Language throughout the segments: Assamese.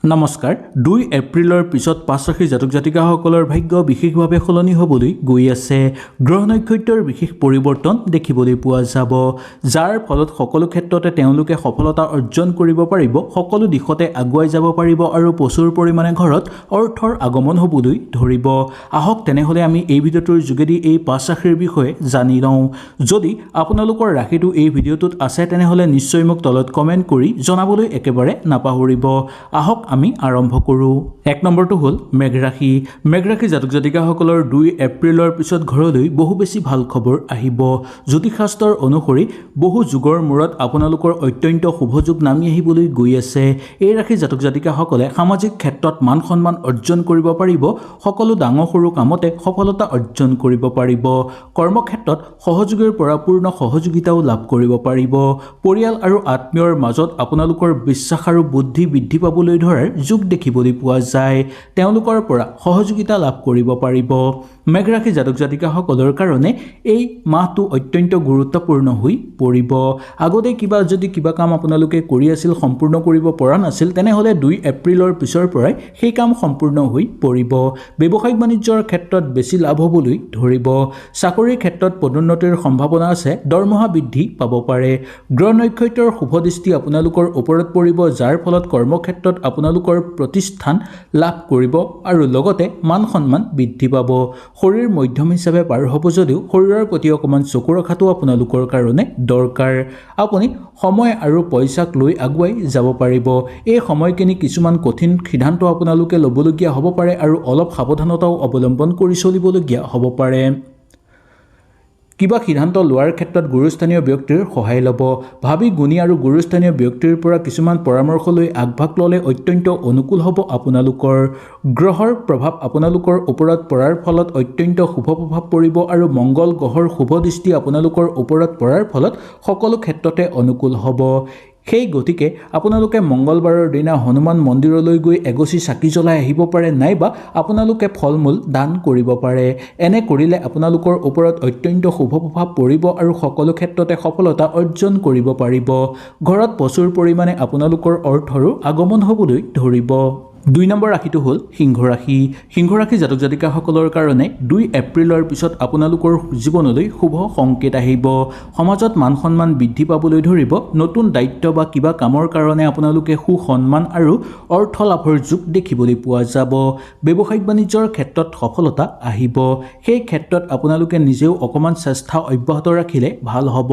নমস্কাৰ 2 এপ্ৰিলৰ পিছত পাঁচ ৰাশি জাতক জাতিকাসকলৰ ভাগ্য বিশেষভাৱে সলনি হ'বলৈ গৈ আছে। গ্ৰহ নক্ষত্ৰৰ বিশেষ পৰিৱৰ্তন দেখিবলৈ পোৱা যাব, যাৰ ফলত সকলো ক্ষেত্ৰতে তেওঁলোকে সফলতা অৰ্জন কৰিব পাৰিব, সকলো দিশতে আগুৱাই যাব পাৰিব আৰু প্ৰচুৰ পৰিমাণে ঘৰত অৰ্থৰ আগমন হ'বলৈ ধৰিব। আহক তেনেহ'লে আমি এই ভিডিঅ'টোৰ যোগেদি এই পাঁচ ৰাশিৰ বিষয়ে জানি লওঁ। যদি আপোনালোকৰ ৰাশিটো এই ভিডিঅ'টোত আছে তেনেহ'লে নিশ্চয় মোক তলত কমেণ্ট কৰি জনাবলৈ একেবাৰে নাপাহৰিব। আহক আমি আৰম্ভ কৰোঁ। 1 নম্বৰটো হ'ল মেঘ ৰাশি। মেঘ ৰাশি জাতক জাতিকাসকলৰ 2 এপ্ৰিলৰ পিছত ঘৰলৈ বহু বেছি ভাল খবৰ আহিব। জ্যোতিষশাস্ত্ৰৰ অনুসৰি বহু যুগৰ মূৰত আপোনালোকৰ অত্যন্ত শুভ যুগ নামি আহিবলৈ গৈ আছে। এই ৰাশি জাতক জাতিকাসকলে সামাজিক ক্ষেত্ৰত মান সন্মান অৰ্জন কৰিব পাৰিব, সকলো ডাঙৰ সৰু কামতে সফলতা অৰ্জন কৰিব পাৰিব। কৰ্মক্ষেত্ৰত সহযোগীৰ পৰা পূৰ্ণ সহযোগিতাও লাভ কৰিব পাৰিব। পৰিয়াল আৰু আত্মীয়ৰ মাজত আপোনালোকৰ বিশ্বাস আৰু বুদ্ধি বৃদ্ধি পাবলৈ ধৰাৰ যুগ দেখিবলৈ পোৱা যায়। তেওঁলোকৰ পৰা সহযোগিতা লাভ কৰিব পাৰিব। মেঘ ৰাশি জাতক জাতিকাসকলৰ কাৰণে এই মাহটো অত্যন্ত গুৰুত্বপূৰ্ণ হৈ পৰিব। আগতে কিবা কাম আপোনালোকে কৰি আছিল, সম্পূৰ্ণ কৰিব পৰা নাছিল, তেনেহ'লে 2 এপ্ৰিলৰ পিছৰ পৰাই সেই কাম সম্পূৰ্ণ হৈ পৰিব। ব্যৱসায়িক বাণিজ্যৰ ক্ষেত্ৰত বেছি লাভ হ'বলৈ ধৰিব। চাকৰিৰ ক্ষেত্ৰত পদোন্নতিৰ সম্ভাৱনা আছে, দৰমহা বৃদ্ধি পাব পাৰে। গ্ৰহ নক্ষত্ৰৰ শুভ দৃষ্টি আপোনালোকৰ ওপৰত পৰিব, যাৰ ফলত কৰ্মক্ষেত্ৰত আপোনালোকৰ প্ৰতিষ্ঠান লাভ কৰিব আৰু লগতে মান সন্মান বৃদ্ধি পাব। শৰীৰ মধ্যম হিচাপে পাৰ হ'ব যদিও শৰীৰৰ প্ৰতি অকণমান চকু ৰখাটো আপোনালোকৰ কাৰণে দৰকাৰ। আপুনি সময় আৰু পইচাক লৈ আগুৱাই যাব পাৰিব। এই সময়খিনি কিছুমান কঠিন সিদ্ধান্ত আপোনালোকে ল'বলগীয়া হ'ব পাৰে আৰু অলপ সাৱধানতাও অৱলম্বন কৰি চলিবলগীয়া হ'ব পাৰে। কিবা সিদ্ধান্ত লোৱাৰ ক্ষেত্ৰত গুৰুস্থানীয় ব্যক্তিৰ সহায় ল'ব। ভাবি গুণী আৰু গুৰুস্থানীয় ব্যক্তিৰ পৰা কিছুমান পৰামৰ্শ লৈ আগভাগ ল'লে অত্যন্ত অনুকূল হ'ব আপোনালোকৰ। গ্ৰহৰ প্ৰভাৱ আপোনালোকৰ ওপৰত পৰাৰ ফলত অত্যন্ত শুভ প্ৰভাৱ পৰিব আৰু মংগল গ্ৰহৰ শুভ দৃষ্টি আপোনালোকৰ ওপৰত পৰাৰ ফলত সকলো ক্ষেত্ৰতে অনুকূল হ'ব। সেই গতিকে আপোনালোকে মংগলবাৰৰ দিনা হনুমান মন্দিৰলৈ গৈ এগছি চাকি জ্বলাই আহিব পাৰে, নাইবা আপোনালোকে ফল মূল দান কৰিব পাৰে। এনে কৰিলে আপোনালোকৰ ওপৰত অত্যন্ত শুভ প্ৰভাৱ পৰিব আৰু সকলো ক্ষেত্ৰতে সফলতা অৰ্জন কৰিব পাৰিব। ঘৰত প্ৰচুৰ পৰিমাণে আপোনালোকৰ অৰ্থৰো আগমন হ'বলৈ ধৰিব। 2 নম্বৰ ৰাশিটো হ'ল সিংহ ৰাশি। সিংহ ৰাশি জাতক জাতিকাসকলৰ কাৰণে 2 এপ্ৰিলৰ পিছত আপোনালোকৰ জীৱনলৈ শুভ সংকেত আহিব। সমাজত মান সন্মান বৃদ্ধি পাবলৈ ধৰিব। নতুন দায়িত্ব বা কিবা কামৰ কাৰণে আপোনালোকে সুসন্মান আৰু অৰ্থ লাভৰ যুগ দেখিবলৈ পোৱা যাব। ব্যৱসায়িক বাণিজ্যৰ ক্ষেত্ৰত সফলতা আহিব। সেই ক্ষেত্ৰত আপোনালোকে নিজেও অকণমান চেষ্টা অব্যাহত ৰাখিলে ভাল হ'ব।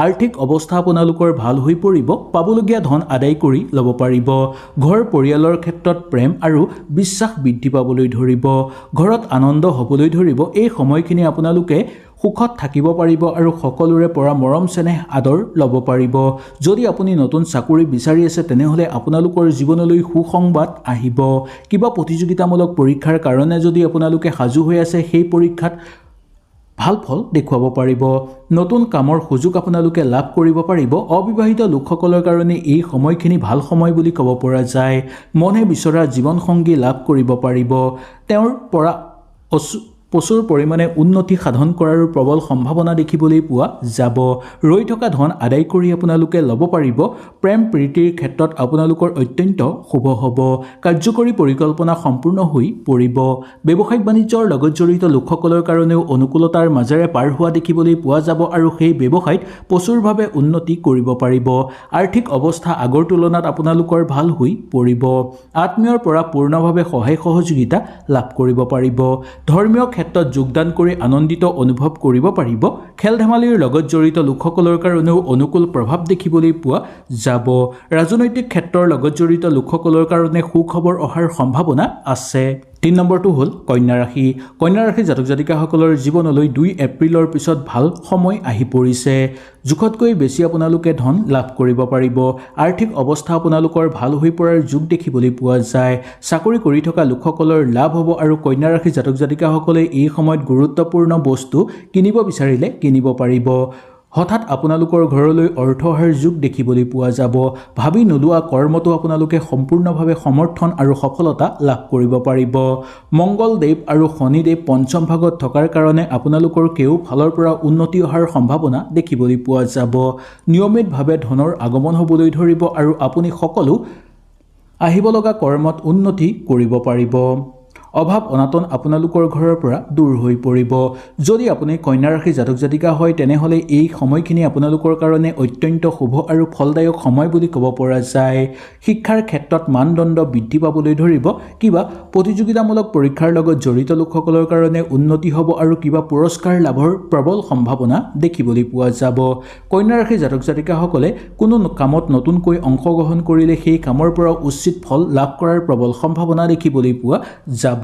আৰ্থিক অৱস্থা আপোনালোকৰ ভাল হৈ পৰিব। পাবলগীয়া ধন আদায় কৰি ল'ব পাৰিব। ঘৰ পৰিয়ালৰ ক্ষেত্ৰত প্ৰেম আৰু বিশ্বাস বৃদ্ধি পাবলৈ ধৰিব। ঘৰত আনন্দ হ'বলৈ ধৰিব। এই সময়খিনি আপোনালোকে সুখত থাকিব পাৰিব আৰু সকলোৰে পৰা মৰম চেনেহ আদৰ ল'ব পাৰিব। যদি আপুনি নতুন চাকৰি বিচাৰি আছে তেনেহ'লে আপোনালোকৰ জীৱনলৈ সুসংবাদ আহিব। কিবা প্ৰতিযোগিতামূলক পৰীক্ষাৰ কাৰণে যদি আপোনালোকে সাজু হৈ আছে, সেই পৰীক্ষাত ভাল ফল দেখুৱাব পাৰিব। নতুন কামৰ সুযোগ আপোনালোকে লাভ কৰিব পাৰিব। অবিবাহিত লোকসকলৰ কাৰণে এই সময়খিনি ভাল সময় বুলি ক'ব পৰা যায়। মনে বিচৰা জীৱনসংগী লাভ কৰিব পাৰিব। তেওঁৰ পৰা প্ৰচুৰ পৰিমাণে উন্নতি সাধন কৰাৰো প্ৰবল সম্ভাৱনা দেখিবলৈ পোৱা যাব। ৰৈ থকা ধন আদায় কৰি আপোনালোকে ল'ব পাৰিব। প্ৰেম প্ৰীতিৰ ক্ষেত্ৰত আপোনালোকৰ অত্যন্ত শুভ হ'ব। কাৰ্যকৰী পৰিকল্পনা সম্পূৰ্ণ হৈ পৰিব। ব্যৱসায়িক বাণিজ্যৰ লগত জড়িত লোকসকলৰ কাৰণেও অনুকূলতাৰ মাজেৰে পাৰ হোৱা দেখিবলৈ পোৱা যাব আৰু সেই ব্যৱসায়ত প্ৰচুৰভাৱে উন্নতি কৰিব পাৰিব। আৰ্থিক অৱস্থা আগৰ তুলনাত আপোনালোকৰ ভাল হৈ পৰিব। আত্মীয়ৰ পৰা পূৰ্ণভাৱে সহায় সহযোগিতা লাভ কৰিব পাৰিব। ধৰ্মীয় ক্ষেত্ৰত যোগদান কৰি আনন্দিত অনুভৱ কৰিব পাৰিব। খেল ধেমালিৰ লগত জড়িত লোকসকলৰ কাৰণেও অনুকূল প্ৰভাৱ দেখিবলৈ পোৱা যাব। ৰাজনৈতিক ক্ষেত্ৰৰ লগত জড়িত লোকসকলৰ কাৰণে সুখবৰ অহাৰ সম্ভাৱনা আছে। 3 নম্বৰটো হ'ল কন্যা ৰাশি। কন্যা ৰাশি জাতক জাতিকাসকলৰ জীৱনলৈ 2 এপ্ৰিলৰ পিছত ভাল সময় আহি পৰিছে। জোখতকৈ বেছি আপোনালোকে ধন লাভ কৰিব পাৰিব। আৰ্থিক অৱস্থা আপোনালোকৰ ভাল হৈ পৰাৰ যুগ দেখিবলৈ পোৱা যায়। চাকৰি কৰি থকা লোকসকলৰ লাভ হ'ব আৰু কন্যা ৰাশি জাতক জাতিকাসকলে এই সময়ত গুৰুত্বপূৰ্ণ বস্তু কিনিব বিচাৰিলে কিনিব পাৰিব। হঠাৎ আপোনালোকৰ ঘৰলৈ অৰ্থ অহাৰ যুগ দেখিবলৈ পোৱা যাব। ভাবি নোলোৱা কৰ্মটো আপোনালোকে সম্পূৰ্ণভাৱে সমৰ্থন আৰু সফলতা লাভ কৰিব পাৰিব। মংগলদেৱ আৰু শনিদেৱ পঞ্চম ভাগত থকাৰ কাৰণে আপোনালোকৰ কেওফালৰ পৰা উন্নতি অহাৰ সম্ভাৱনা দেখিবলৈ পোৱা যাব। নিয়মিতভাৱে ধনৰ আগমন হ'বলৈ ধৰিব আৰু আপুনি সকলো আহিব লগা কৰ্মত উন্নতি কৰিব পাৰিব। অভাৱ অনাটন আপোনালোকৰ ঘৰৰ পৰা দূৰ হৈ পৰিব। যদি আপুনি কন্যা ৰাশি জাতক জাতিকা হয় তেনেহ'লে এই সময়খিনি আপোনালোকৰ কাৰণে অত্যন্ত শুভ আৰু ফলদায়ক সময় বুলি ক'ব পৰা যায়। শিক্ষাৰ ক্ষেত্ৰত মানদণ্ড বৃদ্ধি পাবলৈ ধৰিব। কিবা প্ৰতিযোগিতামূলক পৰীক্ষাৰ লগত জড়িত লোকসকলৰ কাৰণে উন্নতি হ'ব আৰু কিবা পুৰস্কাৰ লাভৰ প্ৰবল সম্ভাৱনা দেখিবলৈ পোৱা যাব। কন্যা ৰাশি জাতক জাতিকাসকলে কোনো কামত নতুনকৈ অংশগ্ৰহণ কৰিলে সেই কামৰ পৰা উচিত ফল লাভ কৰাৰ প্ৰবল সম্ভাৱনা দেখিবলৈ পোৱা যাব।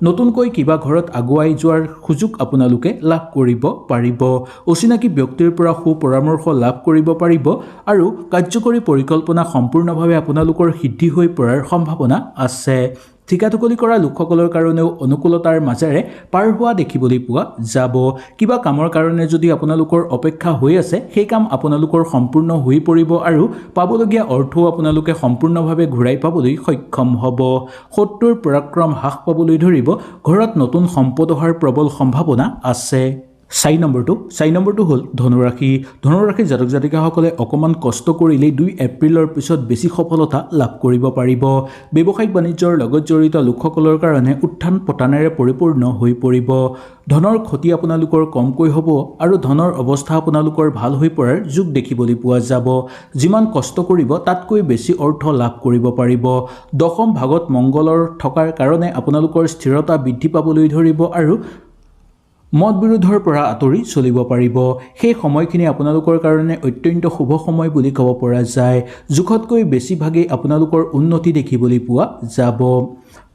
নতুনকৈ কিবা ঘৰত আগুৱাই যোৱাৰ সুযোগ আপোনালোকে লাভ কৰিব পাৰিব। অচিনাকি ব্যক্তিৰ পৰা সুপৰামৰ্শ লাভ কৰিব পাৰিব আৰু কাৰ্যকৰী পৰিকল্পনা সম্পূৰ্ণভাৱে আপোনালোকৰ সিদ্ধি হৈ পৰাৰ সম্ভাৱনা আছে। ঠিকাটুকলি কৰা লোকসকলৰ কাৰণেও অনুকূলতাৰ মাজেৰে পাৰ হোৱা দেখিবলৈ পোৱা যাব। কিবা কামৰ কাৰণে যদি আপোনালোকৰ অপেক্ষা হৈ আছে সেই কাম আপোনালোকৰ সম্পূৰ্ণ হৈ পৰিব আৰু পাবলগীয়া অৰ্থও আপোনালোকে সম্পূৰ্ণভাৱে ঘূৰাই পাবলৈ সক্ষম হ'ব। শত্ৰুৰ পৰাক্ৰম হ্ৰাস পাবলৈ ধৰিব। ঘৰত নতুন সম্পদ অহাৰ প্ৰবল সম্ভাৱনা আছে। 4 নম্বৰটো হ'ল ধনুৰাশি। ধনুৰাশিৰ জাতক জাতিকাসকলে অকণমান কষ্ট কৰিলেই 2 এপ্ৰিলৰ পিছত বেছি সফলতা লাভ কৰিব পাৰিব। ব্যৱসায়িক বাণিজ্যৰ লগত জড়িত লোকসকলৰ কাৰণে উত্থান পতানেৰে পৰিপূৰ্ণ হৈ পৰিব। ধনৰ ক্ষতি আপোনালোকৰ কমকৈ হ'ব আৰু ধনৰ অৱস্থা আপোনালোকৰ ভাল হৈ পৰাৰ যোগ দেখিবলৈ পোৱা যাব। যিমান কষ্ট কৰিব তাতকৈ বেছি অৰ্থ লাভ কৰিব পাৰিব। দশম ভাগত মংগলৰ থকাৰ কাৰণে আপোনালোকৰ স্থিৰতা বৃদ্ধি পাবলৈ ধৰিব আৰু মত বিৰোধৰ পৰা আঁতৰি চলিব পাৰিব। সেই সময়খিনি আপোনালোকৰ কাৰণে অত্যন্ত শুভ সময় বুলি ক'ব পৰা যায়। জোখতকৈ বেছিভাগেই আপোনালোকৰ উন্নতি দেখিবলৈ পোৱা যাব।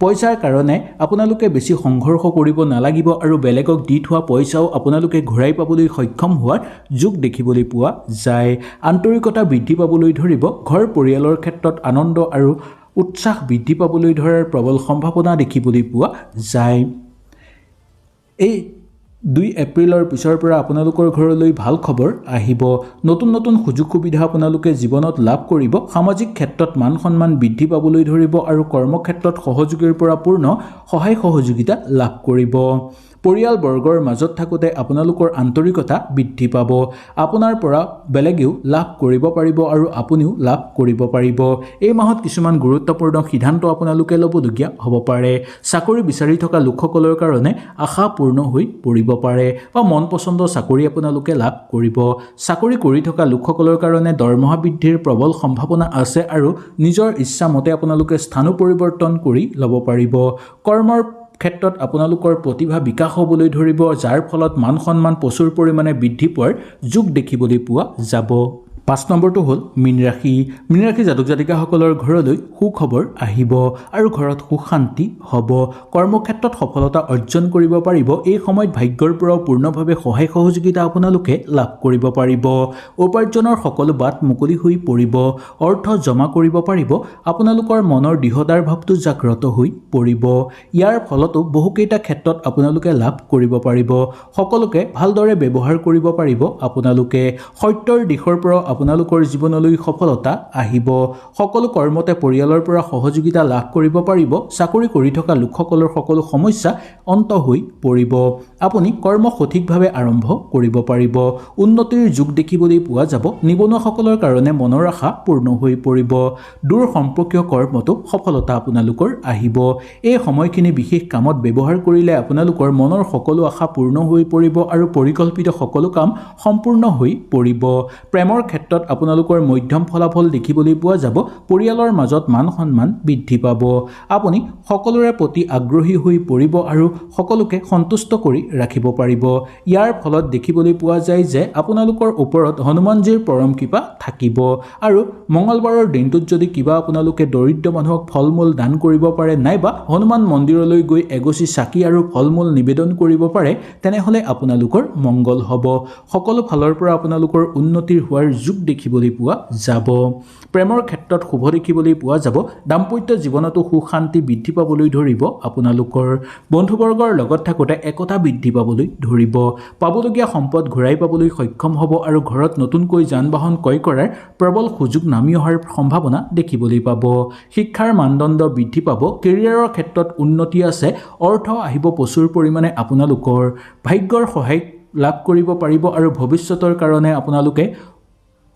পইচাৰ কাৰণে আপোনালোকে বেছি সংঘৰ্ষ কৰিব নালাগিব আৰু বেলেগক দি থোৱা পইচাও আপোনালোকে ঘূৰাই পাবলৈ সক্ষম হোৱাৰ যোগ দেখিবলৈ পোৱা যায়। আন্তৰিকতা বৃদ্ধি পাবলৈ ধৰিব। ঘৰ পৰিয়ালৰ ক্ষেত্ৰত আনন্দ আৰু উৎসাহ বৃদ্ধি পাবলৈ ধৰাৰ প্ৰবল সম্ভাৱনা দেখিবলৈ পোৱা যায়। এই 2 এপ্ৰিলৰ পিছৰ পৰা আপোনালোকৰ ঘৰলৈ ভাল খবৰ আহিব। নতুন নতুন সুযোগ সুবিধা আপোনালোকে জীৱনত লাভ কৰিব। সামাজিক ক্ষেত্ৰত মান সন্মান বৃদ্ধি পাবলৈ ধৰিব আৰু কৰ্মক্ষেত্ৰত সহযোগীৰ পৰা পূৰ্ণ সহায় সহযোগিতা লাভ কৰিব। পৰিয়ালবৰ্গৰ মাজত থাকোঁতে আপোনালোকৰ আন্তৰিকতা বৃদ্ধি পাব। আপোনাৰ পৰা বেলেগেও লাভ কৰিব পাৰিব আৰু আপুনিও লাভ কৰিব পাৰিব। এই মাহত কিছুমান গুৰুত্বপূৰ্ণ সিদ্ধান্ত আপোনালোকে ল'বলগীয়া হ'ব পাৰে। চাকৰি বিচাৰি থকা লোকসকলৰ কাৰণে আশা পূৰ্ণ হৈ পৰিব পাৰে বা মন পচন্দৰ চাকৰি আপোনালোকে লাভ কৰিব। চাকৰি কৰি থকা লোকসকলৰ কাৰণে দৰমহা বৃদ্ধিৰ প্ৰবল সম্ভাৱনা আছে আৰু নিজৰ ইচ্ছামতে আপোনালোকে স্থানো পৰিৱৰ্তন কৰি ল'ব পাৰিব। কৰ্মৰ ক্ষেত্ৰত আপোনালোকৰ প্ৰতিভা বিকাশ হ'বলৈ ধৰিব, যাৰ ফলত মান সন্মান প্ৰচুৰ পৰিমাণে বৃদ্ধি পোৱাৰ যোগ দেখিবলৈ পোৱা যাব। 5 নম্বৰটো হ'ল মীন ৰাশি। মীন ৰাশি জাতক জাতিকাসকলৰ ঘৰলৈ সুখবৰ আহিব আৰু ঘৰত সুখ শান্তি হ'ব। কৰ্মক্ষেত্ৰত সফলতা অৰ্জন কৰিব পাৰিব। এই সময়ত ভাগ্যৰ পৰাও পূৰ্ণভাৱে সহায় সহযোগিতা আপোনালোকে লাভ কৰিব পাৰিব। উপাৰ্জনৰ সকলো বাট মুকলি হৈ পৰিব। অৰ্থ জমা কৰিব পাৰিব। আপোনালোকৰ মনৰ দৃঢ়তাৰ ভাৱটো জাগ্ৰত হৈ পৰিব। ইয়াৰ ফলতো বহুকেইটা ক্ষেত্ৰত আপোনালোকে লাভ কৰিব পাৰিব। সকলোকে ভালদৰে ব্যৱহাৰ কৰিব পাৰিব। আপোনালোকে সত্যৰ দিশৰ পৰা আপোনালোকৰ জীৱনলৈ সফলতা আহিব। সকলো কৰ্মতে পৰিয়ালৰ পৰা সহযোগিতা লাভ কৰিব পাৰিব। চাকৰি কৰি থকা লোকসকলৰ সকলো সমস্যা অন্ত হৈ পৰিব। আপুনি কৰ্ম সঠিকভাৱে আৰম্ভ কৰিব পাৰিব। উন্নতিৰ যোগ দেখিবলৈ পোৱা যাব। নিবনুৱাসকলৰ কাৰণে মনৰ আশা পূৰ্ণ হৈ পৰিব। দূৰ সম্পৰ্কীয় কৰ্মতো সফলতা আপোনালোকৰ আহিব। এই সময়খিনি বিশেষ কামত ব্যৱহাৰ কৰিলে আপোনালোকৰ মনৰ সকলো আশা পূৰ্ণ হৈ পৰিব আৰু পৰিকল্পিত সকলো কাম সম্পূৰ্ণ হৈ পৰিব। প্ৰেমৰ ক্ষেত্ৰত আপোনালোকৰ মধ্যম ফলাফল দেখিবলৈ পোৱা যাব। পৰিয়ালৰ মাজত মান সন্মান বৃদ্ধি পাব। আপুনি সকলোৰে প্ৰতি আগ্ৰহী হৈ পৰিব আৰু সকলোকে সন্তুষ্ট কৰি ৰাখিব পাৰিব। ইয়াৰ ফলত দেখিবলৈ পোৱা যায় যে আপোনালোকৰ ওপৰত হনুমানজীৰ পৰম কৃপা থাকিব আৰু মঙলবাৰৰ দিনটোত যদি কিবা আপোনালোকে দৰিদ্ৰ মানুহক ফল মূল দান কৰিব পাৰে নাইবা হনুমান মন্দিৰলৈ গৈ এগছি চাকি আৰু ফল মূল নিবেদন কৰিব পাৰে তেনেহ'লে আপোনালোকৰ মংগল হ'ব। সকলো ফালৰ পৰা আপোনালোকৰ উন্নতিৰ হোৱাৰ যোগ দেখিবলৈ পোৱা যাব। প্ৰেমৰ ক্ষেত্ৰত শুভ দেখিবলৈ পোৱা যাব। দাম্পত্য জীৱনতো সুখ শান্তি বৃদ্ধি পাবলৈ ধৰিব। আপোনালোকৰ বন্ধুবৰ্গৰ লগত থাকোঁতে একতা বৃদ্ধি পাবলৈ ধৰিব। পাবলগীয়া সম্পদ ঘূৰাই পাবলৈ সক্ষম হ'ব আৰু ঘৰত নতুনকৈ যান বাহন ক্ৰয় কৰাৰ প্ৰবল সুযোগ নামি অহাৰ সম্ভাৱনা দেখিবলৈ পাব। শিক্ষাৰ মানদণ্ড বৃদ্ধি পাব। কেৰিয়াৰৰ ক্ষেত্ৰত উন্নতি আছে। অৰ্থ আহিব প্ৰচুৰ পৰিমাণে। আপোনালোকৰ ভাগ্যৰ সহায় লাভ কৰিব পাৰিব আৰু ভৱিষ্যতৰ কাৰণে আপোনালোকে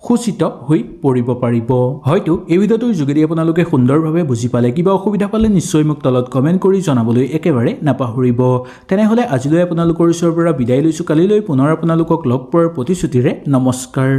সূচিত হৈ পৰিব পাৰিব। হয়তো এই ভিডিঅ'টোৰ যোগেদি আপোনালোকে সুন্দৰভাৱে বুজি পালে, কিবা অসুবিধা পালে নিশ্চয় মোক তলত কমেণ্ট কৰি জনাবলৈ একেবাৰে নাপাহৰিব। তেনেহ'লে আজিলৈ আপোনালোকৰ ওচৰৰ পৰা বিদায় লৈছোঁ। কালিলৈ পুনৰ আপোনালোকক লগ পোৱাৰ প্ৰতিশ্ৰুতিৰে নমস্কাৰ।